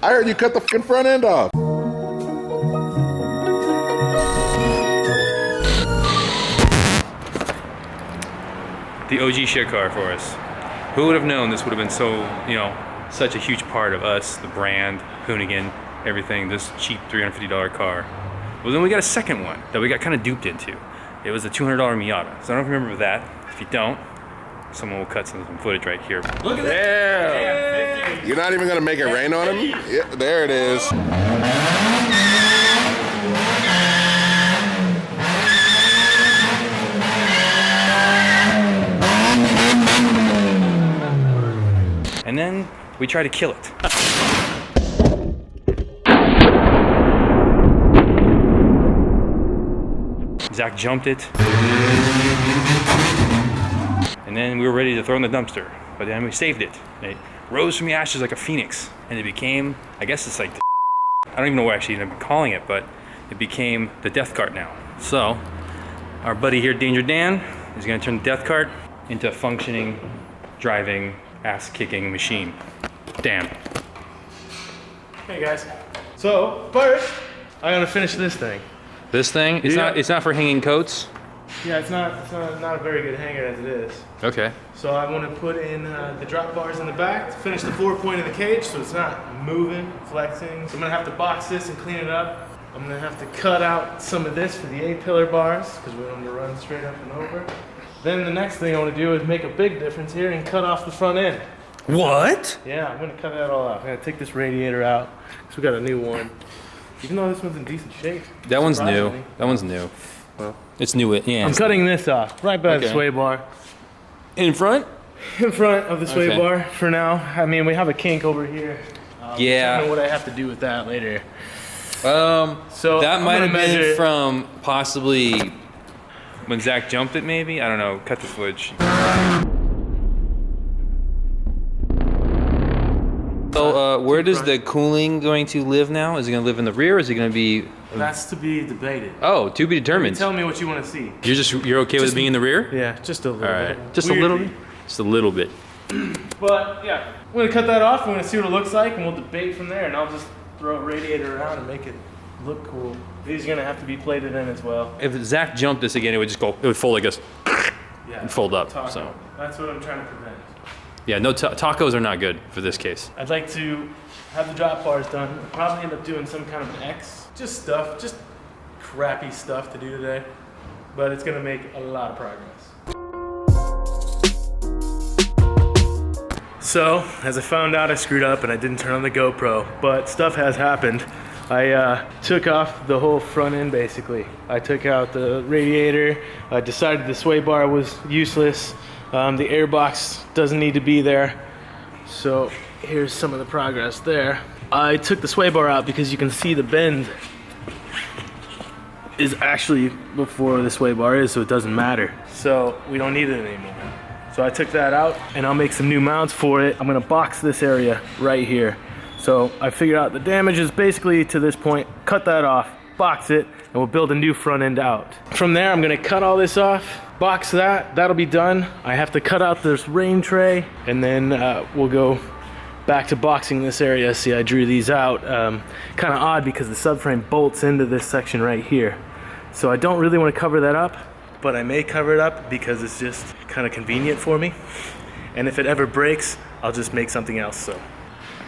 I heard you cut the fucking front end off. The OG shit car for us. Who would have known this would have been so, you know, such a huge part of us, the brand, Hoonigan, everything, this cheap $350 car. Well, then we got a second one that we got kind of duped into. It was a $200 Miata. So I don't know if you remember that. If you don't, someone will cut some footage right here. Look at that. You're not even gonna make it rain on him? Yeah, there it is. And then we try to kill it. Zach jumped it. And then we were ready to throw it in the dumpster. But then we saved it. And it rose from the ashes like a phoenix. And it became, I guess it's like, I don't even know what actually I'm calling it, but it became the death cart now. So, our buddy here, Danger Dan, is gonna turn the death cart into a functioning, driving, ass-kicking machine. Damn. Hey guys. So first, I'm gonna finish this thing. This thing? It's not for hanging coats? Yeah, it's not a very good hanger as it is. Okay. So I want to put in the drop bars in the back to finish the 4-point of the cage, so it's not moving, flexing. So I'm gonna have to box this and clean it up. I'm gonna have to cut out some of this for the A-pillar bars because we want them to run straight up and over. Then the next thing I want to do is make a big difference here and cut off the front end. What? Yeah, I'm gonna cut that all out. I'm gonna take this radiator out because we got a new one. Even though this one's in decent shape. That one's new. That one's new. Well, it's new. Yeah. I'm cutting this off right by the sway bar. In front? In front of the sway bar for now. I mean, we have a kink over here. Yeah. I don't know what I have to do with that later. So that might have been from possibly when Zach jumped it, maybe? I don't know. Cut the footage. So, where does the cooling going to live now? Is it going to live in the rear, or is it going to be... That's to be debated. Oh, to be determined. Tell me what you want to see. You're okay with it being in the rear? Yeah, just a little bit. All right. bit. Just a little bit? Just a little bit. But, yeah. I'm going to cut that off. I'm going to see what it looks like, and we'll debate from there. And I'll just throw a radiator around and make it look cool. These are going to have to be plated in as well. If Zach jumped this again, it would just go... It would fold like this. Yeah. And fold up, Taco. so... That's what I'm trying to prevent. Yeah, no, tacos are not good for this case. I'd like to have the drop bars done. I'll probably end up doing some kind of an X. Just crappy stuff to do today. But it's gonna make a lot of progress. So, as I found out, I screwed up and I didn't turn on the GoPro, but stuff has happened. I took off the whole front end basically. I took out the radiator. I decided the sway bar was useless. The air box doesn't need to be there. So here's some of the progress there. I took the sway bar out because you can see the bend is actually before the sway bar is, so it doesn't matter. So we don't need it anymore. So I took that out and I'll make some new mounts for it. I'm gonna box this area right here. So I figured out the damage is basically to this point, cut that off, box it, and we'll build a new front end out. From there, I'm gonna cut all this off, box that, that'll be done. I have to cut out this rain tray, and then we'll go back to boxing this area. See, I drew these out. Kind of odd because the subframe bolts into this section right here. So I don't really want to cover that up, but I may cover it up because it's just kind of convenient for me. And if it ever breaks, I'll just make something else. So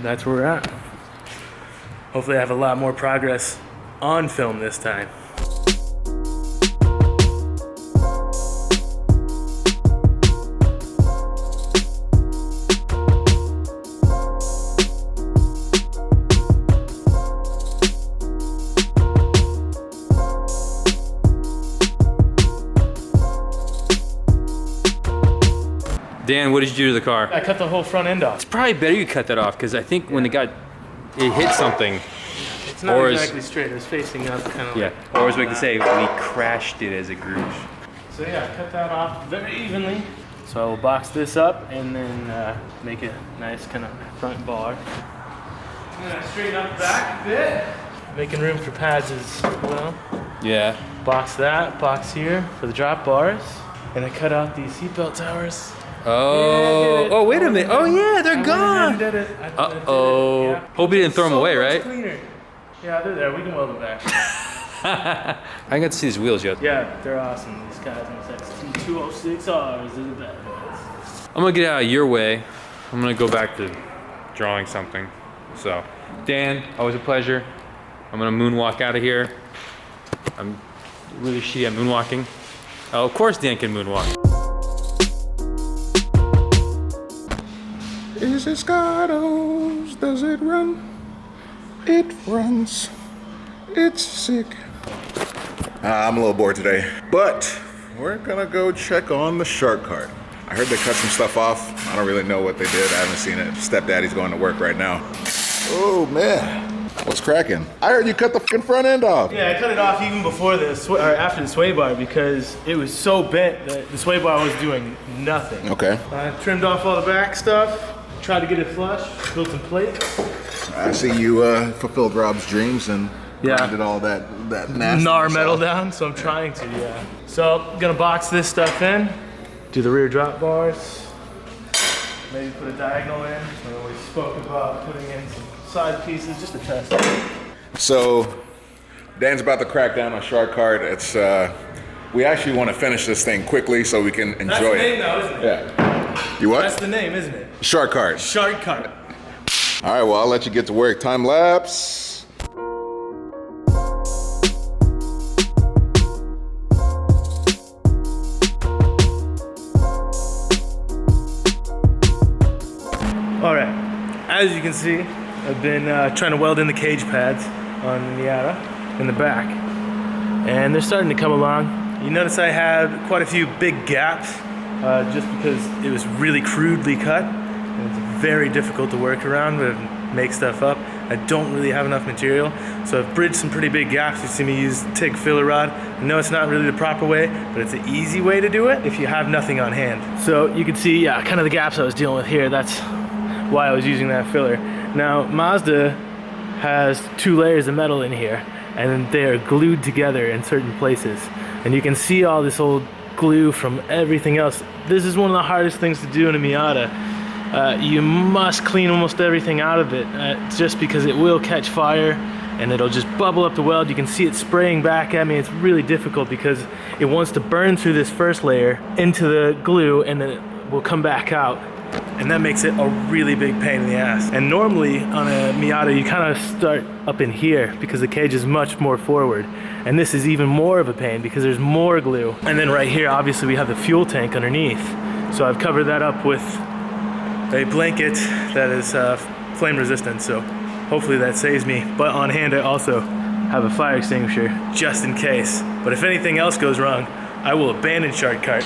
that's where we're at. Hopefully I have a lot more progress on film this time. Dan, what did you do to the car? I cut the whole front end off. It's probably better you cut that off because I think when it hit something. It's not exactly straight. It was facing up, kind of. Yeah. Like or as we can say, we crashed it as it grew. So yeah, cut that off very evenly. So I will box this up and then make a nice kind of front bar. I'm gonna straighten up the back a bit, making room for pads as well. Yeah. Box that, box here for the drop bars. And I cut out these seatbelt towers Oh, oh, wait a minute. Oh yeah, they're gone. Did it. Uh-oh. Yeah. Hope you didn't throw them away, right? Cleaner. Yeah, they're there. We can weld them back. I didn't get to see these wheels yet. Yeah, they're awesome. These guys on the XT206Rs are the best. I'm gonna get out of your way. I'm gonna go back to drawing something. So, Dan, always a pleasure. I'm gonna moonwalk out of here. I'm really shitty at moonwalking. Oh, of course Dan can moonwalk. Is it Scottos? Does it run? It runs. It's sick. I'm a little bored today, but we're gonna go check on the shark cart. I heard they cut some stuff off. I don't really know what they did. I haven't seen it. Stepdaddy's going to work right now. Oh man, what's cracking? I heard you cut the fucking front end off. Yeah, I cut it off even before or after the sway bar because it was so bent that the sway bar was doing nothing. Okay. I trimmed off all the back stuff, tried to get it flush, built some plate. I see you fulfilled Rob's dreams and grinded all that nasty Gnar stuff. metal down, so I'm trying to, yeah. So I'm gonna box this stuff in, do the rear drop bars, maybe put a diagonal in. We spoke about putting in some side pieces just to test it. So Dan's about to crack down on shark cart. It's we actually want to finish this thing quickly so we can enjoy That's the name it. now, isn't it? Yeah. You what? That's the name, isn't it? Shark cart. Shark cart. All right, well, I'll let you get to work. Time lapse. All right, as you can see, I've been trying to weld in the cage pads on the Miata in the back, and they're starting to come along. You notice I had quite a few big gaps just because it was really crudely cut. And it's very difficult to work around and make stuff up. I don't really have enough material, so I've bridged some pretty big gaps. You see me use TIG filler rod. I know it's not really the proper way, but it's an easy way to do it if you have nothing on hand. So you can see, yeah, kind of the gaps I was dealing with here. That's why I was using that filler. Now, Mazda has 2 layers of metal in here, and they are glued together in certain places. And you can see all this old glue from everything else. This is one of the hardest things to do in a Miata. You must clean almost everything out of it just because it will catch fire and it'll just bubble up the weld. You can see it spraying back at me. It's really difficult because it wants to burn through this first layer into the glue and then it will come back out. And that makes it a really big pain in the ass. And normally on a Miata, you kind of start up in here because the cage is much more forward. And this is even more of a pain because there's more glue. And then right here, obviously we have the fuel tank underneath. So I've covered that up with a blanket that is flame resistant, so hopefully that saves me. But on hand I also have a fire extinguisher just in case. But if anything else goes wrong, I will abandon shark cart.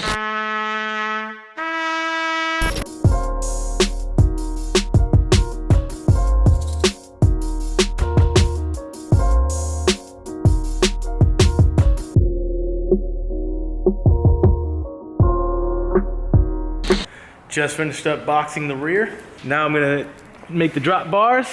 Just finished up boxing the rear. Now I'm gonna make the drop bars,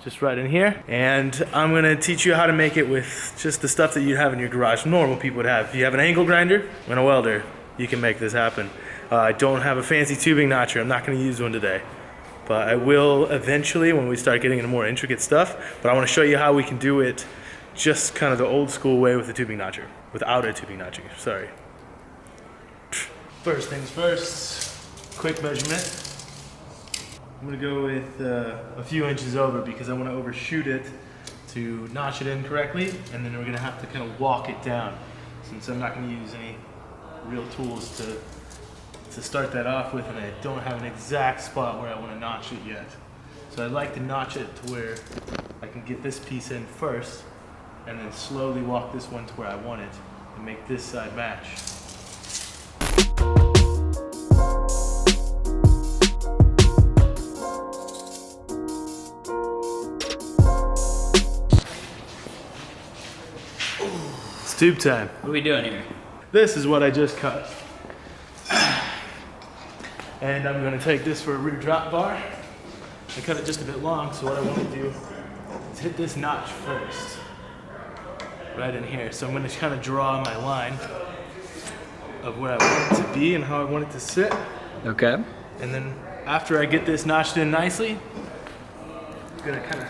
just right in here. And I'm gonna teach you how to make it with just the stuff that you'd have in your garage, normal people would have. If you have an angle grinder and a welder, you can make this happen. I don't have a fancy tubing notcher. I'm not gonna use one today. But I will eventually when we start getting into more intricate stuff. But I wanna show you how we can do it just kind of the old school way with a tubing notcher. Without a tubing notcher, sorry. First things first. Quick measurement. I'm gonna go with a few inches over because I want to overshoot it to notch it in correctly, and then we're gonna have to kind of walk it down since I'm not gonna use any real tools to start that off with, and I don't have an exact spot where I want to notch it yet. So I'd like to notch it to where I can get this piece in first, and then slowly walk this one to where I want it and make this side match. Tube time. What are we doing here? This is what I just cut. And I'm gonna take this for a rear drop bar. I cut it just a bit long, so what I wanna do is hit this notch first. Right in here. So I'm gonna kind of draw my line of where I want it to be and how I want it to sit. Okay. And then after I get this notched in nicely, I'm gonna kind of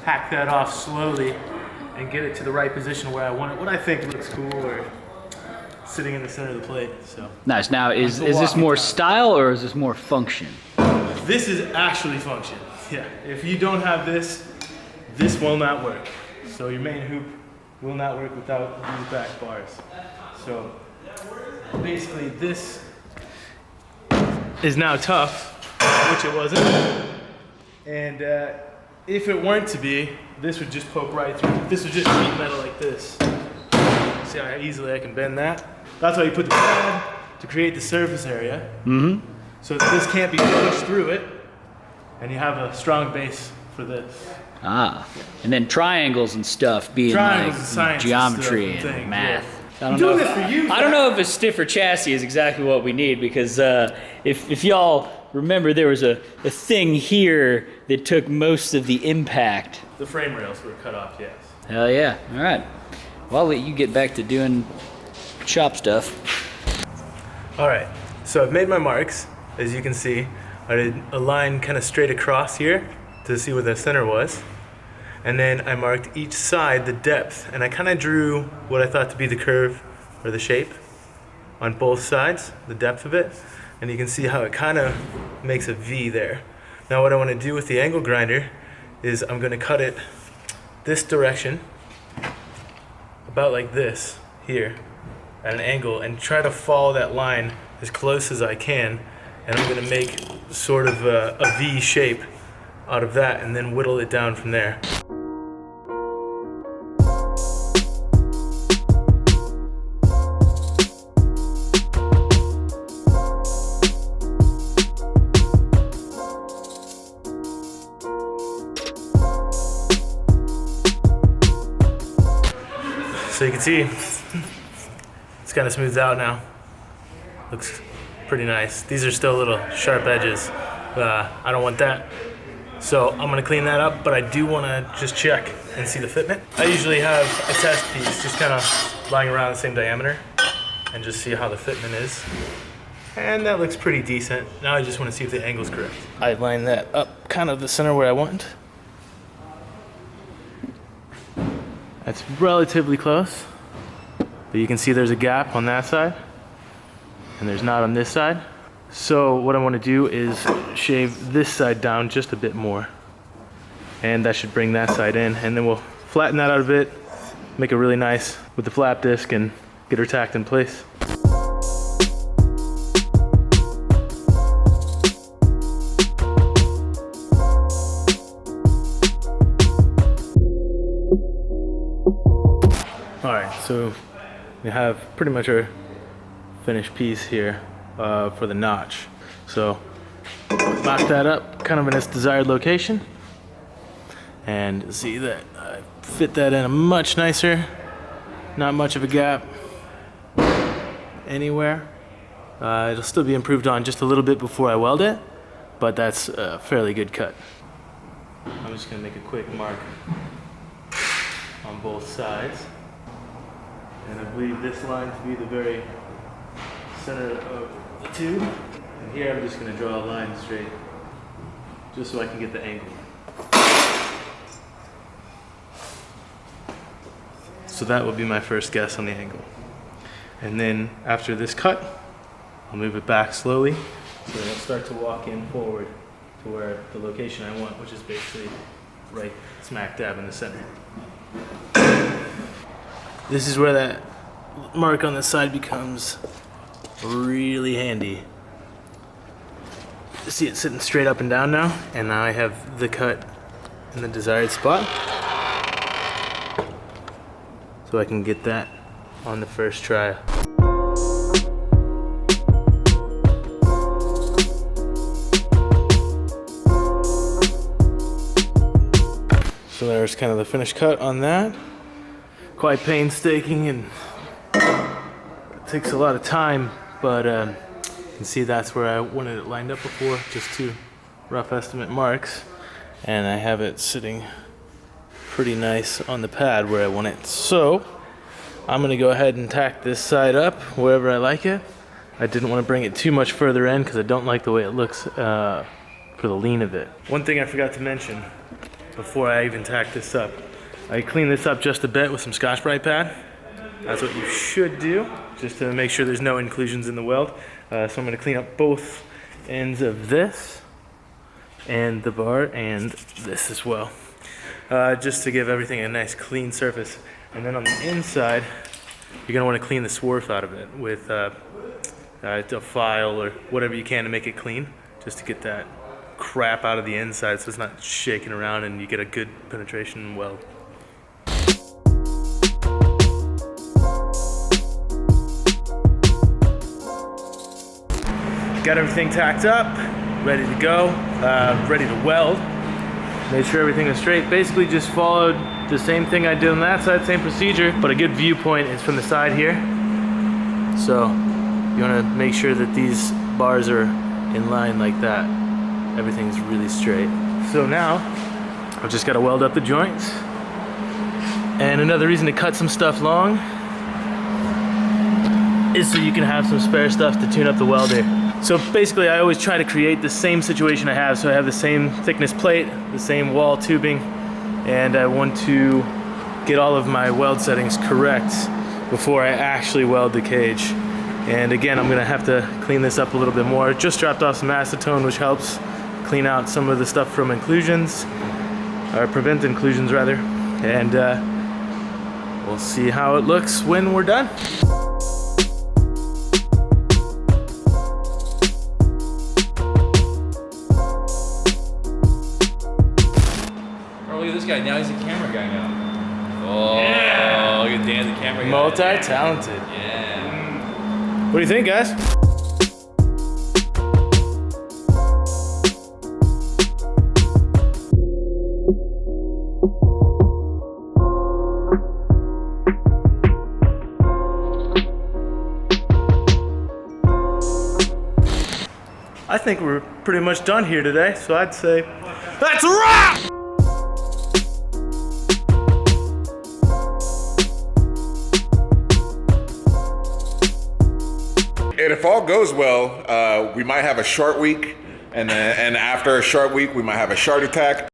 hack that off slowly and get it to the right position where I want it. What I think looks cool, or sitting in the center of the plate. So Nice. Now, is this more style or is this more function? this is actually function. Yeah. If you don't have this, this will not work. So your main hoop will not work without these back bars. So basically this is now tough, which it wasn't. And if it weren't to be, this would just poke right through. This would just sheet metal like this. See how easily I can bend that? That's why you put the pad to create the surface area. Mm-hmm. So that this can't be pushed through it, and you have a strong base for this. Ah, and then triangles and stuff being Triangles like and science geometry and stuff and and things, math. yeah. I I'm doing this for you. I don't know if a stiffer chassis is exactly what we need, because if y'all remember, there was a thing here that took most of the impact. The frame rails were cut off, yes. Hell yeah. All right. Well, I'll let you get back to doing shop stuff. All right, so I've made my marks. As you can see, I did a line kind of straight across here to see where the center was. And then I marked each side the depth, and I kind of drew what I thought to be the curve or the shape on both sides, the depth of it. And you can see how it kind of makes a V there. Now what I want to do with the angle grinder is I'm going to cut it this direction, about like this here, at an angle, and try to follow that line as close as I can. And I'm going to make sort of a V shape out of that, and then whittle it down from there. So you can see, it's kind of smoothed out now. Looks pretty nice. These are still little sharp edges. I don't want that. So I'm gonna clean that up, but I do wanna just check and see the fitment. I usually have a test piece just kind of lying around the same diameter and just see how the fitment is. And that looks pretty decent. Now I just wanna see if the angle's correct. I line that up kind of the center where I want. That's relatively close, but you can see there's a gap on that side, and there's not on this side. So what I want to do is shave this side down just a bit more, and that should bring that side in, and then we'll flatten that out a bit, make it really nice with the flap disc, and get her tacked in place. Alright, so we have pretty much our finished piece here for the notch. So lock that up kind of in its desired location, and see that I fit that in a much nicer, not much of a gap anywhere. It'll still be improved on just a little bit before I weld it, but that's a fairly good cut. I'm just going to make a quick mark on both sides. And I believe this line to be the very center of the tube. And here I'm just going to draw a line straight, just so I can get the angle. So that would be my first guess on the angle. And then after this cut, I'll move it back slowly, so it'll start to walk in forward to where the location I want, which is basically right smack dab in the center. This is where that mark on the side becomes really handy. See it sitting straight up and down now, and now I have the cut in the desired spot. So I can get that on the first try. So there's kind of the finished cut on that. Quite painstaking, and it takes a lot of time, but you can see that's where I wanted it lined up before, just two rough estimate marks, and I have it sitting pretty nice on the pad where I want it. So I'm gonna go ahead and tack this side up wherever I like it, I didn't want to bring it too much further in because I don't like the way it looks for the lean of it. One thing I forgot to mention before I even tack this up, I cleaned this up just a bit with some Scotch-Brite pad. That's what you should do, just to make sure there's no inclusions in the weld. So I'm going to clean up both ends of this and the bar and this as well, just to give everything a nice clean surface. And then on the inside, you're going to want to clean the swarf out of it with a file or whatever you can to make it clean, just to get that crap out of the inside so it's not shaking around and you get a good penetration weld. Got everything tacked up, ready to go, ready to weld. Made sure everything is straight. Basically just followed the same thing I did on that side, same procedure, but a good viewpoint is from the side here. So you want to make sure that these bars are in line like that. Everything's really straight. So now I've just got to weld up the joints. And another reason to cut some stuff long is so you can have some spare stuff to tune up the welder. So basically I always try to create the same situation I have. So I have the same thickness plate, the same wall tubing, and I want to get all of my weld settings correct before I actually weld the cage. And again, I'm gonna have to clean this up a little bit more. Just dropped off some acetone, which helps clean out some of the stuff from inclusions, or prevent inclusions rather. And we'll see how it looks when we're done. Look at this guy, now he's a camera guy now. Oh, yeah. Look at Dan, the camera guy. Multi-talented. Yeah. What do you think, guys? I think we're pretty much done here today, so I'd say, let's rock! And if all goes well, we might have a short week, and after a short week, we might have a short attack.